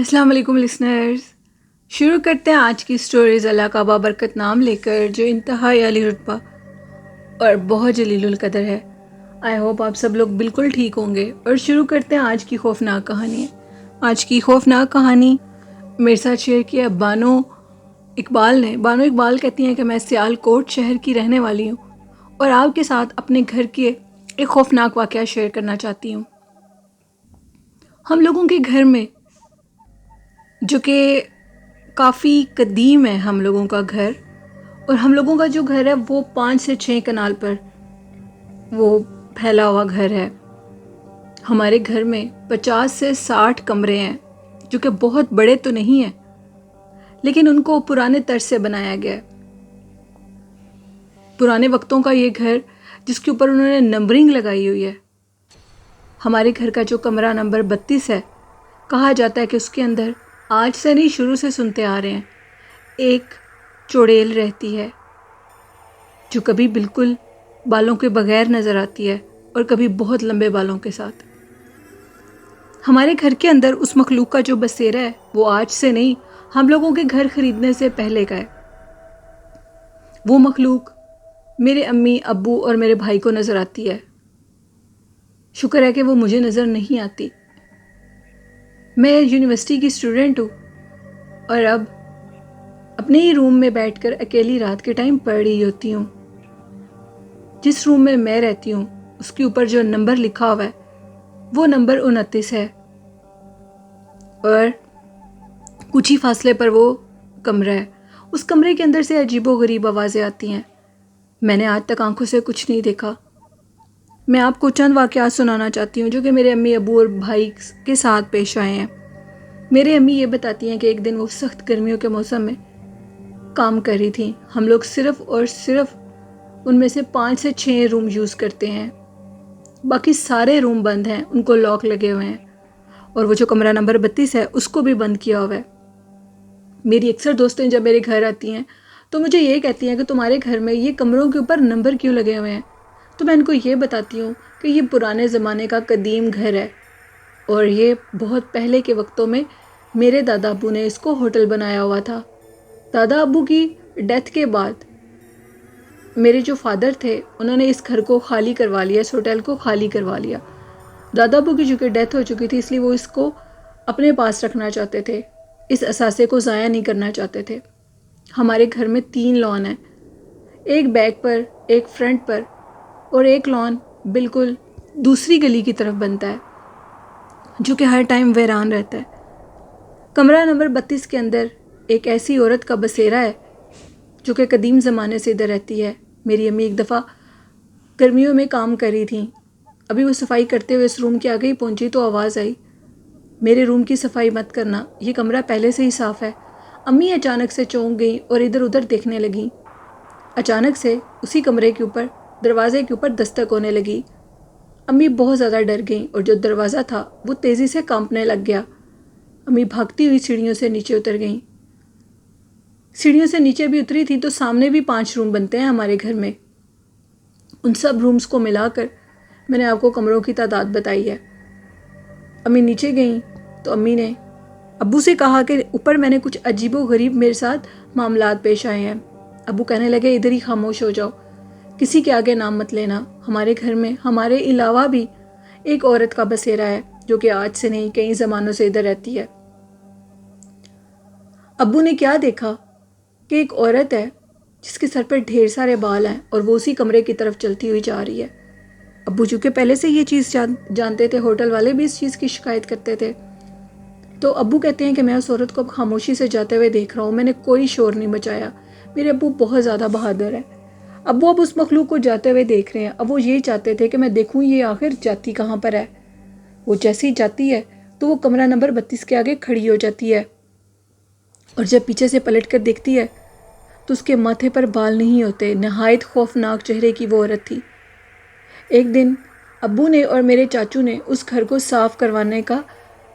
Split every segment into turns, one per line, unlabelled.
अस्सलाम वालेकुम लिसनर्स। शुरू करते हैं आज की स्टोरीज़ अल्लाह का बाबरकत नाम लेकर, जो इंतहाई अली रुतबा और बहुत जलीलुल कदर है। आई होप आप सब लोग बिल्कुल ठीक होंगे। और शुरू करते हैं आज की खौफनाक कहानी। आज की खौफनाक कहानी मेरे साथ शेयर किया बानो इकबाल ने। बानो इकबाल कहती हैं कि मैं सियालकोट शहर की रहने वाली हूँ और आपके साथ अपने घर के एक खौफनाक वाक़या शेयर करना चाहती हूँ। हम लोगों के घर में, जो कि काफ़ी कदीम है हम लोगों का घर, और हम लोगों का जो घर है वो 5 से 6 कनाल पर वो फैला हुआ घर है। हमारे घर में 50 से 60 कमरे हैं, जो कि बहुत बड़े तो नहीं हैं, लेकिन उनको पुराने तर्ज से बनाया गया है। पुराने वक्तों का ये घर, जिसके ऊपर उन्होंने नंबरिंग लगाई हुई है। हमारे घर का जो कमरा नंबर 32 है, कहा जाता है कि उसके अंदर, आज से नहीं शुरू से सुनते आ रहे हैं, एक चुड़ैल रहती है जो कभी बिल्कुल बालों के बगैर नज़र आती है और कभी बहुत लंबे बालों के साथ। हमारे घर के अंदर उस मखलूक का जो बसेरा है वो आज से नहीं, हम लोगों के घर खरीदने से पहले का है। वो मखलूक मेरे अम्मी, अब्बू और मेरे भाई को नज़र आती है। शुक्र है कि वो मुझे नज़र नहीं आती। मैं यूनिवर्सिटी की स्टूडेंट हूँ और अब अपने ही रूम में बैठकर अकेली रात के टाइम पढ़ रही होती हूँ। जिस रूम में मैं रहती हूँ उसके ऊपर जो नंबर लिखा हुआ है वो नंबर 29 है, और कुछ ही फासले पर वो कमरा है। उस कमरे के अंदर से अजीबोगरीब आवाज़ें आती हैं। मैंने आज तक आंखों से कुछ नहीं देखा। मैं आपको चंद वाक़यात सुनाना चाहती हूँ जो कि मेरे अम्मी, अबू और भाई के साथ पेश आए हैं। मेरे अम्मी ये बताती हैं कि एक दिन वो सख्त गर्मियों के मौसम में काम कर रही थी। हम लोग सिर्फ़ और सिर्फ उनमें से 5 से 6 रूम यूज़ करते हैं, बाकी सारे रूम बंद हैं, उनको लॉक लगे हुए हैं, और वो जो कमरा नंबर 32 है उसको भी बंद किया हुआ है। मेरी अक्सर दोस्तें जब मेरे घर आती हैं तो मुझे ये कहती हैं कि तुम्हारे घर में ये कमरों के ऊपर नंबर क्यों लगे हुए हैं। तो मैं इनको ये बताती हूँ कि ये पुराने ज़माने का कदीम घर है, और ये बहुत पहले के वक्तों में मेरे दादा अब्बू ने इसको होटल बनाया हुआ था। दादा अब्बू की डेथ के बाद मेरे जो फादर थे उन्होंने इस घर को खाली करवा लिया, इस होटल को खाली करवा लिया। दादा अब्बू की चूँकि डेथ हो चुकी थी, इसलिए वो इसको अपने पास रखना चाहते थे, इस असासे को ज़ाया नहीं करना चाहते थे। हमारे घर में 3 लॉन हैं, एक बैक पर, एक फ्रंट पर, और एक लॉन बिल्कुल दूसरी गली की तरफ बनता है, जो कि हर टाइम वीरान रहता है। कमरा नंबर 32 के अंदर एक ऐसी औरत का बसेरा है जो कि कदीम ज़माने से इधर रहती है। मेरी अम्मी एक दफ़ा गर्मियों में काम कर रही थी। अभी वो सफाई करते हुए इस रूम के आगे ही पहुंची तो आवाज़ आई, मेरे रूम की सफाई मत करना, ये कमरा पहले से ही साफ़ है। अम्मी अचानक से चौंक गई और इधर उधर देखने लगी। अचानक से उसी कमरे के ऊपर, दरवाजे के ऊपर दस्तक होने लगी। अम्मी बहुत ज़्यादा डर गई और जो दरवाज़ा था वो तेज़ी से कांपने लग गया। अम्मी भागती हुई सीढ़ियों से नीचे उतर गई। सीढ़ियों से नीचे भी उतरी थी तो सामने भी 5 रूम बनते हैं हमारे घर में। उन सब रूम्स को मिलाकर मैंने आपको कमरों की तादाद बताई है। अम्मी नीचे गई तो अम्मी ने अब्बू से कहा कि ऊपर मैंने कुछ अजीबो गरीब मेरे साथ मामलात पेश आए हैं। अब्बू कहने लगे, इधर ही खामोश हो जाओ, किसी के आगे नाम मत लेना। हमारे घर में हमारे अलावा भी एक औरत का बसेरा है जो कि आज से नहीं, कई ज़मानों से इधर रहती है। अब्बू ने क्या देखा कि एक औरत है जिसके सर पर ढेर सारे बाल हैं और वो उसी कमरे की तरफ चलती हुई जा रही है। अब्बू चूँकि पहले से ये चीज़ जानते थे, होटल वाले भी इस चीज़ की शिकायत करते थे, तो अब्बू कहते हैं कि मैं उस औरत को अब खामोशी से जाते हुए देख रहा हूँ, मैंने कोई शोर नहीं मचाया। मेरे अब्बू बहुत ज़्यादा बहादुर है। अब्बू अब उस मखलूक को जाते हुए देख रहे हैं। अब वो ये चाहते थे कि मैं देखूँ ये आखिर जाती कहाँ पर है। वो जैसे ही जाती है तो वो कमरा नंबर 32 के आगे खड़ी हो जाती है, और जब पीछे से पलट कर देखती है तो उसके माथे पर बाल नहीं होते। नहायत खौफनाक चेहरे की वो औरत थी। एक दिन अब्बू ने और मेरे चाचू ने उस घर को साफ़ करवाने का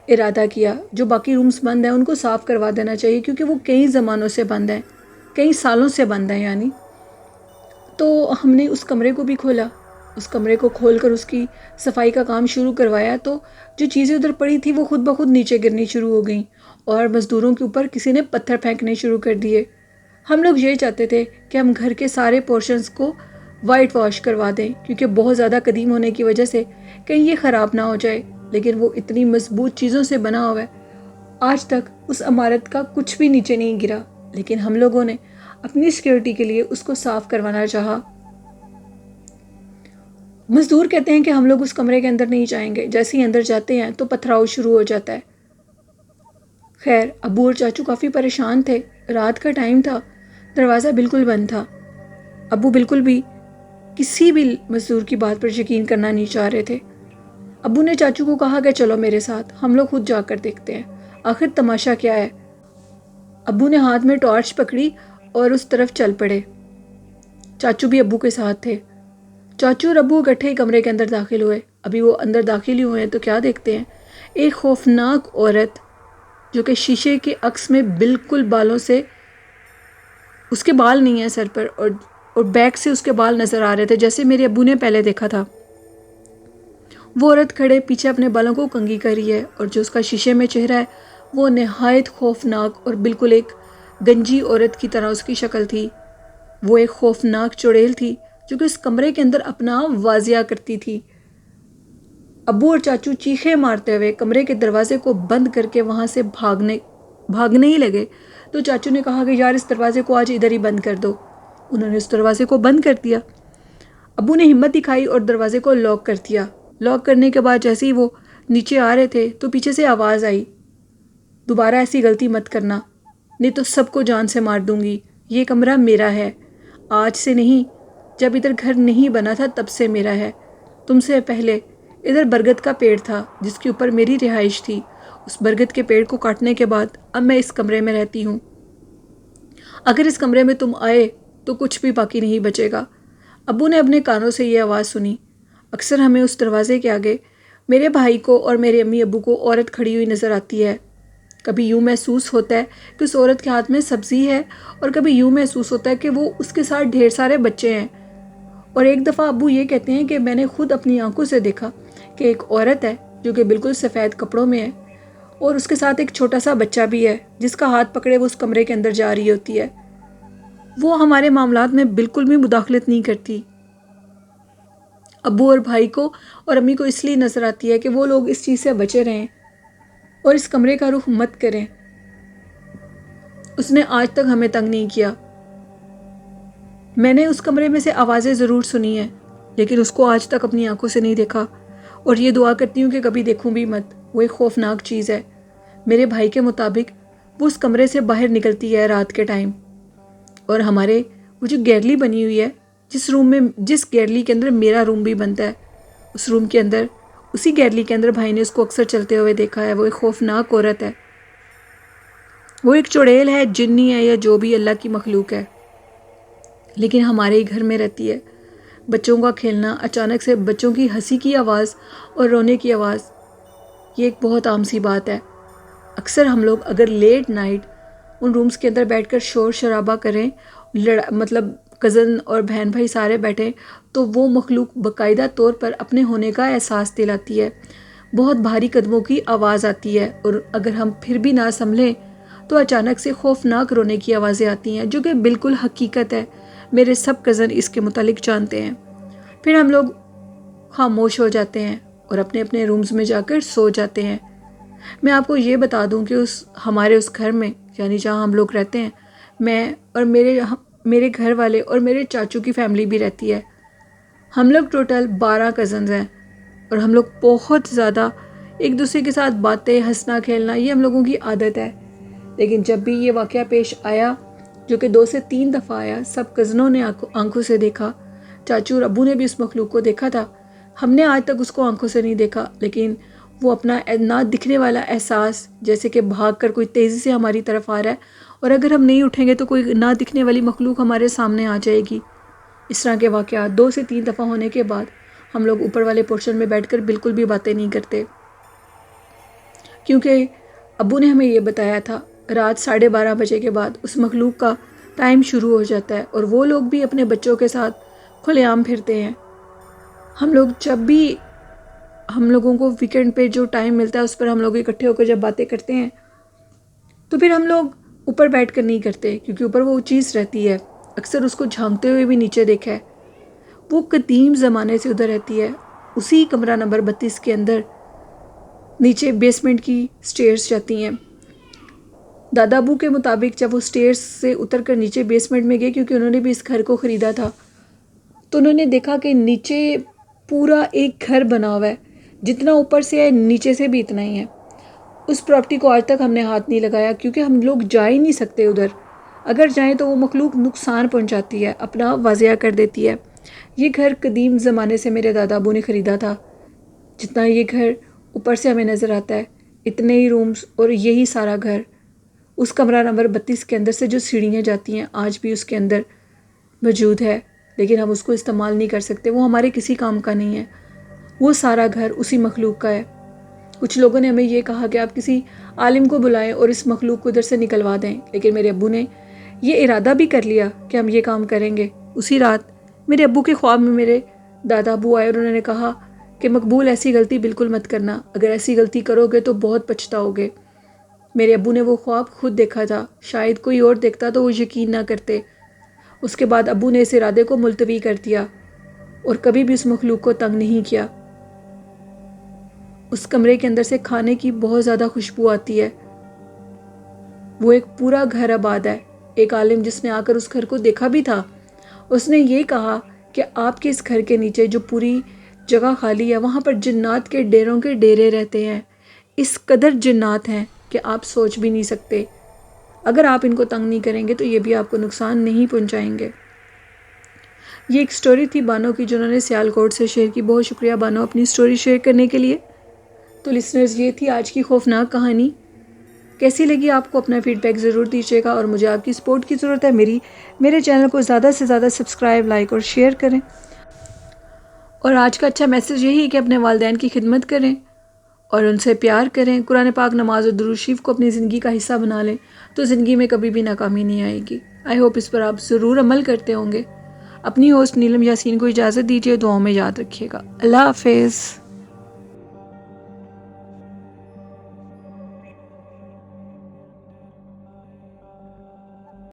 इरादा किया। जो बाकी रूम्स बंद हैं उनको साफ़ करवा देना चाहिए, क्योंकि वो कई ज़मानों से बंद हैं, कई सालों से बंद हैं यानी। तो हमने उस कमरे को भी खोला, اس کمرے کو کھول کر اس کی صفائی کا کام شروع کروایا تو جو چیزیں ادھر پڑی تھی وہ خود بخود نیچے گرنی شروع ہو گئیں اور مزدوروں کے اوپر کسی نے پتھر پھینکنے شروع کر دیے۔ ہم لوگ یہ چاہتے تھے کہ ہم گھر کے سارے پورشنز کو وائٹ واش کروا دیں کیونکہ بہت زیادہ قدیم ہونے کی وجہ سے کہیں یہ خراب نہ ہو جائے، لیکن وہ اتنی مضبوط چیزوں سے بنا ہوا ہے، آج تک اس عمارت کا کچھ بھی نیچے نہیں گرا، لیکن ہم لوگوں نے اپنی سیکیورٹی کے لیے اس کو صاف کروانا چاہا۔ مزدور کہتے ہیں کہ ہم لوگ اس کمرے کے اندر نہیں جائیں گے، جیسے ہی اندر جاتے ہیں تو پتھراؤ شروع ہو جاتا ہے۔ خیر ابو اور چاچو کافی پریشان تھے، رات کا ٹائم تھا، دروازہ بالکل بند تھا۔ ابو بالکل بھی کسی بھی مزدور کی بات پر یقین کرنا نہیں چاہ رہے تھے۔ ابو نے چاچو کو کہا کہ چلو میرے ساتھ، ہم لوگ خود جا کر دیکھتے ہیں آخر تماشا کیا ہے۔ ابو نے ہاتھ میں ٹارچ پکڑی اور اس طرف چل پڑے۔ چاچو بھی ابو کے ساتھ تھے۔ چاچو اور ابو اکٹھے ہی کمرے کے اندر داخل ہوئے۔ ابھی وہ اندر داخل ہی ہوئے ہیں تو کیا دیکھتے ہیں، ایک خوفناک عورت جو کہ شیشے کے عکس میں بالکل بالوں سے، اس کے بال نہیں ہیں سر پر، اور بیک سے اس کے بال نظر آ رہے تھے جیسے میرے ابو نے پہلے دیکھا تھا۔ وہ عورت کھڑے پیچھے اپنے بالوں کو کنگھی کری ہے اور جو اس کا شیشے میں چہرہ ہے وہ نہایت خوفناک اور بالکل ایک گنجی عورت کی طرح اس کی شکل تھی۔ وہ ایک خوفناک چڑیل تھی جو کہ اس کمرے کے اندر اپنا واضح کرتی تھی۔ ابو اور چاچو چیخے مارتے ہوئے کمرے کے دروازے کو بند کر کے وہاں سے بھاگنے ہی لگے تو چاچو نے کہا کہ یار اس دروازے کو آج ادھر ہی بند کر دو۔ انہوں نے اس دروازے کو بند کر دیا۔ ابو نے ہمت دکھائی اور دروازے کو لاک کر دیا۔ لاک کرنے کے بعد جیسے ہی وہ نیچے آ رہے تھے تو پیچھے سے آواز آئی، دوبارہ ایسی غلطی مت کرنا نہیں تو سب کو جان سے مار دوں گی، یہ کمرہ میرا ہے، آج سے نہیں، جب ادھر گھر نہیں بنا تھا تب سے میرا ہے۔ تم سے پہلے ادھر برگد کا پیڑ تھا جس کے اوپر میری رہائش تھی، اس برگد کے پیڑ کو کاٹنے کے بعد اب میں اس کمرے میں رہتی ہوں۔ اگر اس کمرے میں تم آئے تو کچھ بھی باقی نہیں بچے گا۔ ابو نے اپنے کانوں سے یہ آواز سنی۔ اکثر ہمیں اس دروازے کے آگے میرے بھائی کو اور میرے امی ابو کو عورت کھڑی ہوئی نظر آتی ہے۔ کبھی یوں محسوس ہوتا ہے کہ اس عورت کے ہاتھ میں سبزی ہے اور کبھی یوں محسوس ہوتا ہے کہ وہ اس کے ساتھ ڈھیر سارے بچے ہیں۔ اور ایک دفعہ ابو یہ کہتے ہیں کہ میں نے خود اپنی آنکھوں سے دیکھا کہ ایک عورت ہے جو کہ بالکل سفید کپڑوں میں ہے اور اس کے ساتھ ایک چھوٹا سا بچہ بھی ہے جس کا ہاتھ پکڑے وہ اس کمرے کے اندر جا رہی ہوتی ہے۔ وہ ہمارے معاملات میں بالکل بھی مداخلت نہیں کرتی۔ ابو اور بھائی کو اور امی کو اس لیے نظر آتی ہے کہ وہ لوگ اس چیز سے بچے رہیں اور اس کمرے کا رخ مت کریں۔ اس نے آج تک ہمیں تنگ نہیں کیا۔ میں نے اس کمرے میں سے آوازیں ضرور سنی ہیں لیکن اس کو آج تک اپنی آنکھوں سے نہیں دیکھا، اور یہ دعا کرتی ہوں کہ کبھی دیکھوں بھی مت۔ وہ ایک خوفناک چیز ہے۔ میرے بھائی کے مطابق وہ اس کمرے سے باہر نکلتی ہے رات کے ٹائم، اور ہمارے وہ جو گیلری بنی ہوئی ہے جس گیلری کے اندر میرا روم بھی بنتا ہے، اس روم کے اندر، اسی گیلری کے اندر بھائی نے اس کو اکثر چلتے ہوئے دیکھا ہے۔ وہ ایک خوفناک عورت ہے، وہ ایک چڑیل ہے، جنی ہے یا جو بھی اللہ کی مخلوق ہے، لیکن ہمارے ہی گھر میں رہتی ہے۔ بچوں کا کھیلنا، اچانک سے بچوں کی ہنسی کی آواز اور رونے کی آواز، یہ ایک بہت عام سی بات ہے۔ اکثر ہم لوگ اگر لیٹ نائٹ ان رومز کے اندر بیٹھ کر شور شرابہ کریں، مطلب کزن اور بہن بھائی سارے بیٹھیں، تو وہ مخلوق باقاعدہ طور پر اپنے ہونے کا احساس دلاتی ہے، بہت بھاری قدموں کی آواز آتی ہے، اور اگر ہم پھر بھی نہ سنبھلیں تو اچانک سے خوفناک رونے کی آوازیں آتی ہیں جو کہ بالکل حقیقت ہے۔ میرے سب کزن اس کے متعلق جانتے ہیں۔ پھر ہم لوگ خاموش ہو جاتے ہیں اور اپنے اپنے رومز میں جا کر سو جاتے ہیں۔ میں آپ کو یہ بتا دوں کہ ہمارے اس گھر میں، یعنی جہاں ہم لوگ رہتے ہیں، میں اور میرے گھر والے اور میرے چاچو کی فیملی بھی رہتی ہے۔ ہم لوگ ٹوٹل 12 کزنز ہیں اور ہم لوگ بہت زیادہ ایک دوسرے کے ساتھ باتیں، ہنسنا کھیلنا، یہ ہم لوگوں کی عادت ہے۔ لیکن جب بھی یہ واقعہ پیش آیا، جو کہ 2 سے 3 دفعہ آیا، سب کزنوں نے آنکھوں سے دیکھا، چاچو اور ابو نے بھی اس مخلوق کو دیکھا تھا۔ ہم نے آج تک اس کو آنکھوں سے نہیں دیکھا، لیکن وہ اپنا نہ دکھنے والا احساس، جیسے کہ بھاگ کر کوئی تیزی سے ہماری طرف آ رہا ہے اور اگر ہم نہیں اٹھیں گے تو کوئی نہ دکھنے والی مخلوق ہمارے سامنے آ جائے گی۔ اس طرح کے واقعات 2 سے 3 دفعہ ہونے کے بعد ہم لوگ اوپر والے پورشن میں بیٹھ کر بالکل بھی باتیں نہیں کرتے، کیونکہ ابو نے ہمیں یہ بتایا تھا رات 12:30 بجے کے بعد اس مخلوق کا ٹائم شروع ہو جاتا ہے اور وہ لوگ بھی اپنے بچوں کے ساتھ کھلے عام پھرتے ہیں۔ हम लोग जब भी हम लोगों को वीकेंड पे जो टाइम मिलता है उस पर हम लोग इकट्ठे होकर जब बातें करते हैं तो फिर हम लोग ऊपर बैठ कर नहीं करते, क्योंकि ऊपर वो चीज़ रहती है। अक्सर उसको झांकते हुए भी नीचे देखा है। वो कदीम ज़माने से उधर रहती है, उसी कमरा नंबर 32 के अंदर नीचे बेसमेंट की स्टेयर्स जाती हैं। दादा अबू के मुताबिक जब वो स्टेयर्स से उतर कर नीचे बेसमेंट में गए, क्योंकि उन्होंने भी इस घर को ख़रीदा था, तो उन्होंने देखा कि नीचे पूरा एक घर बना हुआ है। जितना ऊपर से है नीचे से भी इतना ही है। उस प्रॉपर्टी को आज तक हमने हाथ नहीं लगाया, क्योंकि हम लोग जा ही नहीं सकते उधर। अगर जाएं तो वो मखलूक नुकसान पहुंचाती है, अपना वाजिया कर देती है। ये घर कदीम ज़माने से मेरे दादा अबू ने ख़रीदा था। जितना ये घर ऊपर से हमें नज़र आता है, इतने ही रूम्स और यही सारा घर। उस कमरा नंबर 32 के अंदर से जो सीढ़ियाँ जाती हैं आज भी उसके अंदर मौजूद है, लेकिन हम उसको इस्तेमाल नहीं कर सकते। वो हमारे किसी काम का नहीं है। वो सारा घर उसी मखलूक का है। कुछ लोगों ने हमें ये कहा कि आप किसी आलिम को बुलाएं और इस मखलूक को इधर से निकलवा दें, लेकिन मेरे अब्बू ने ये इरादा भी कर लिया कि हम ये काम करेंगे। उसी रात मेरे अब्बू के ख्वाब में मेरे दादा अबू आए और उन्होंने कहा कि मकबूल, ऐसी गलती बिल्कुल मत करना, अगर ऐसी गलती करोगे तो बहुत पछताओगे। मेरे अब्बू ने वो ख्वाब खुद देखा था, शायद कोई और देखता तो वो यकीन ना करते। उसके बाद अब्बू ने इस इरादे को मुलतवी कर दिया और कभी भी उस मखलूक को तंग नहीं किया। उस कमरे के अंदर से खाने की बहुत ज़्यादा खुशबू आती है। वो एक पूरा घर आबाद है। एक आलिम जिसने आकर उस घर को देखा भी था, उसने ये कहा कि आपके इस घर के नीचे जो पूरी जगह खाली है वहाँ पर जिन्नात के डेरों के डेरे रहते हैं। इस कदर जिन्नात हैं कि आप सोच भी नहीं सकते। अगर आप इनको तंग नहीं करेंगे तो ये भी आपको नुकसान नहीं पहुँचाएंगे। ये एक स्टोरी थी बानो की, जिन्होंने सियालकोट से शेयर की। बहुत शुक्रिया बानो अपनी स्टोरी शेयर करने के लिए। तो लिसनर्स, ये थी आज की खौफनाक कहानी। कैसी लगी आपको? अपना फीडबैक ज़रूर दीजिएगा और मुझे आपकी सपोर्ट की ज़रूरत है। मेरे चैनल को ज़्यादा से ज़्यादा सब्सक्राइब, लाइक और शेयर करें। और आज का अच्छा मैसेज यही है कि अपने वालिदैन की खिदमत करें और उनसे प्यार करें। कुरान पाक, नमाज और दुरूद शरीफ को अपनी ज़िंदगी का हिस्सा बना लें तो ज़िंदगी में कभी भी नाकामी नहीं आएगी। आई होप इस पर आप ज़रूर अमल करते होंगे। अपनी होस्ट नीलम यासीन को इजाज़त दीजिए। दुआओं में याद रखिएगा। अल्लाह हाफिज़।